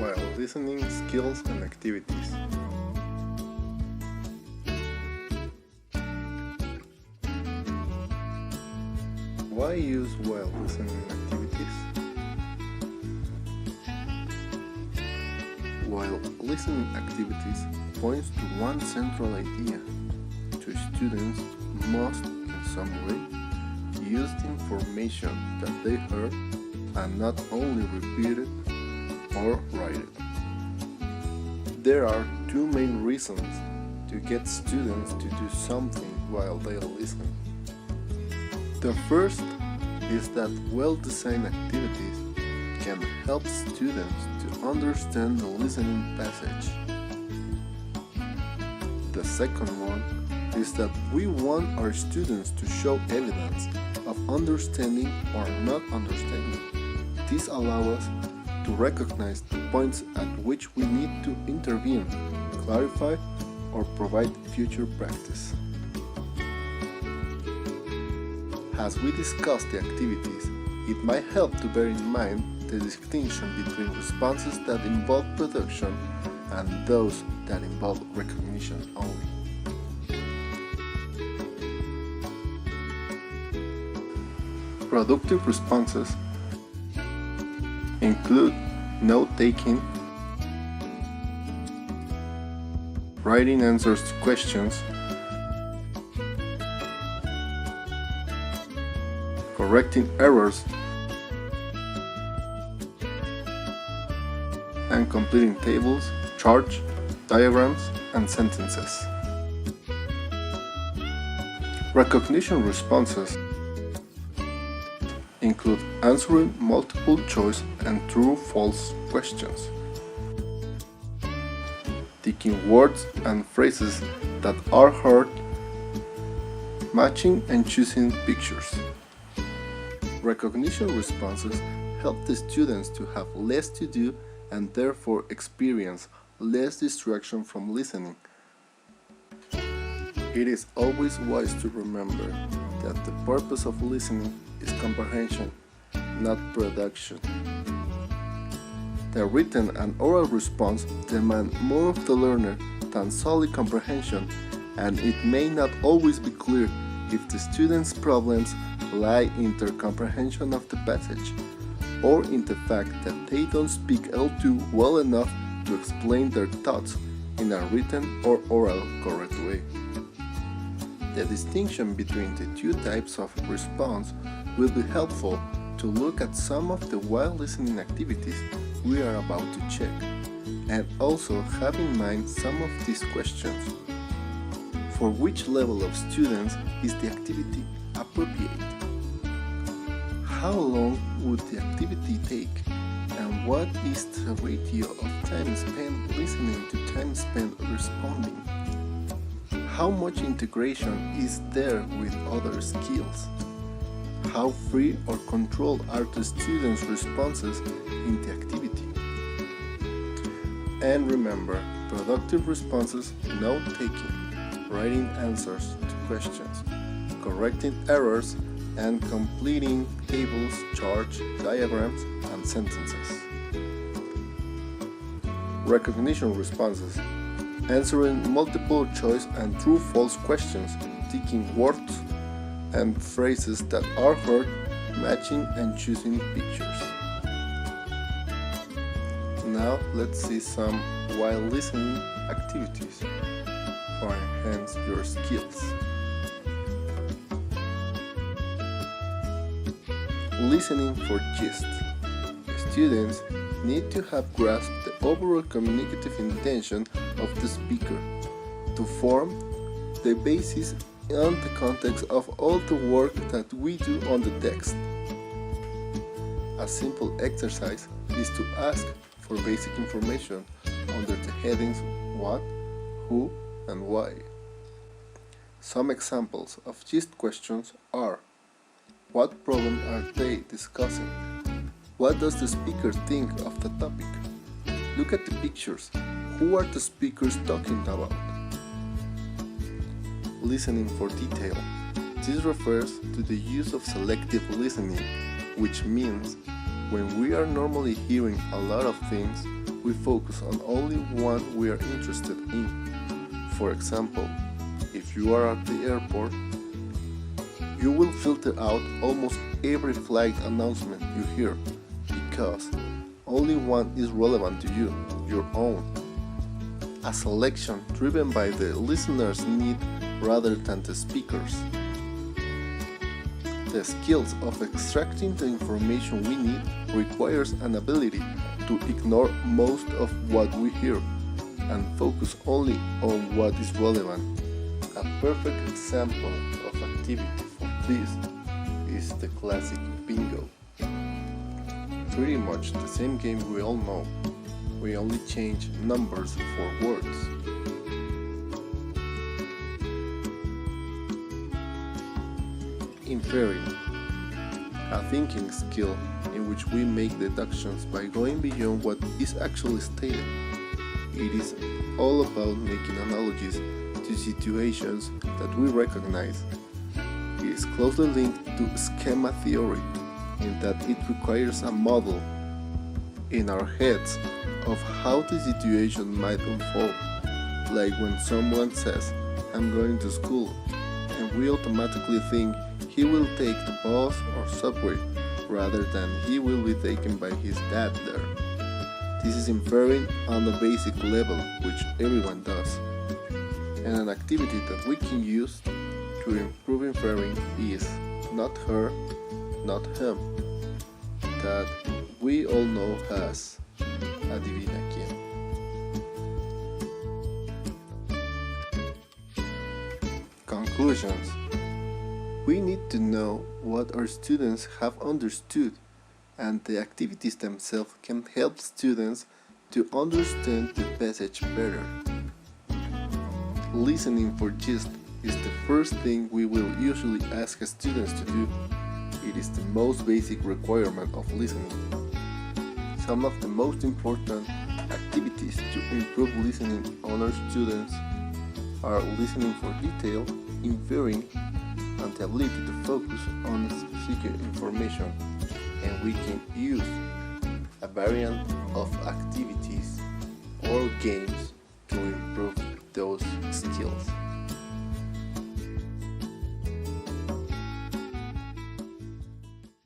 while listening skills and activities. Why use while listening activities? While listening activities points to one central idea. To students must, in some way, use the information that they heard and not only repeat it or write it. There are two main reasons to get students to do something while they listen. The first is that well-designed activities can help students to understand the listening passage. The second one is that we want our students to show evidence of understanding or not understanding. This allows us to recognize the points at which we need to intervene, clarify, or provide future practice. As we discuss the activities, it might help to bear in mind the distinction between responses that involve production and those that involve recognition only. Productive responses include note-taking, writing answers to questions, correcting errors, and completing tables, charts, diagrams, and sentences. Recognition responses include answering multiple choice and true-false questions, taking words and phrases that are heard, matching and choosing pictures. Recognition responses help the students to have less to do and therefore experience less distraction from listening. It is always wise to remember that the purpose of listening is comprehension, not production. The written and oral response demand more of the learner than solely comprehension, and it may not always be clear if the student's problems lie in their comprehension of the passage, or in the fact that they don't speak L2 well enough to explain their thoughts in a written or oral correct way. The distinction between the two types of response will be helpful to look at some of the while listening activities we are about to check, and also have in mind some of these questions. For which level of students is the activity appropriate? How long would the activity take? And what is the ratio of time spent listening to time spent responding? How much integration is there with other skills? How free or controlled are the students' responses in the activity? And remember, productive responses, note-taking, writing answers to questions, correcting errors, and completing tables, charts, diagrams, and sentences. Recognition responses, answering multiple choice and true-false questions, taking words and phrases that are heard, matching and choosing pictures. Now let's see some while listening activities for enhance your skills. Listening for gist. Students need to have grasped the overall communicative intention of the speaker to form the basis and the context of all the work that we do on the text. A simple exercise is to ask for basic information under the headings what, who, and why. Some examples of gist questions are: what problem are they discussing? What does the speaker think of the topic? Look at the pictures. Who are the speakers talking about? Listening for detail. This refers to the use of selective listening, which means when we are normally hearing a lot of things, we focus on only one we are interested in. For example, if you are at the airport, you will filter out almost every flight announcement you hear because only one is relevant to you, your own. A selection driven by the listener's need rather than the speaker's. The skills of extracting the information we need requires an ability to ignore most of what we hear and focus only on what is relevant. A perfect example of activity for this is the classic bingo. Pretty much the same game we all know. We only change numbers for words. Inferring, a thinking skill in which we make deductions by going beyond what is actually stated. It is all about making analogies to situations that we recognize. It is closely linked to schema theory in that it requires a model in our heads of how the situation might unfold, like when someone says, "I'm going to school," and we automatically think he will take the bus or subway rather than he will be taken by his dad there. This is inferring on a basic level, which everyone does. And an activity that we can use to improve inferring is not her, not him, that we all know as adivina quién. Conclusions. We need to know what our students have understood, and the activities themselves can help students to understand the passage better. Listening for gist is the first thing we will usually ask students to do. It is the most basic requirement of listening. Some of the most important activities to improve listening on our students are listening for detail, inferring, and the ability to focus on specific information, and we can use a variant of activities or games to improve those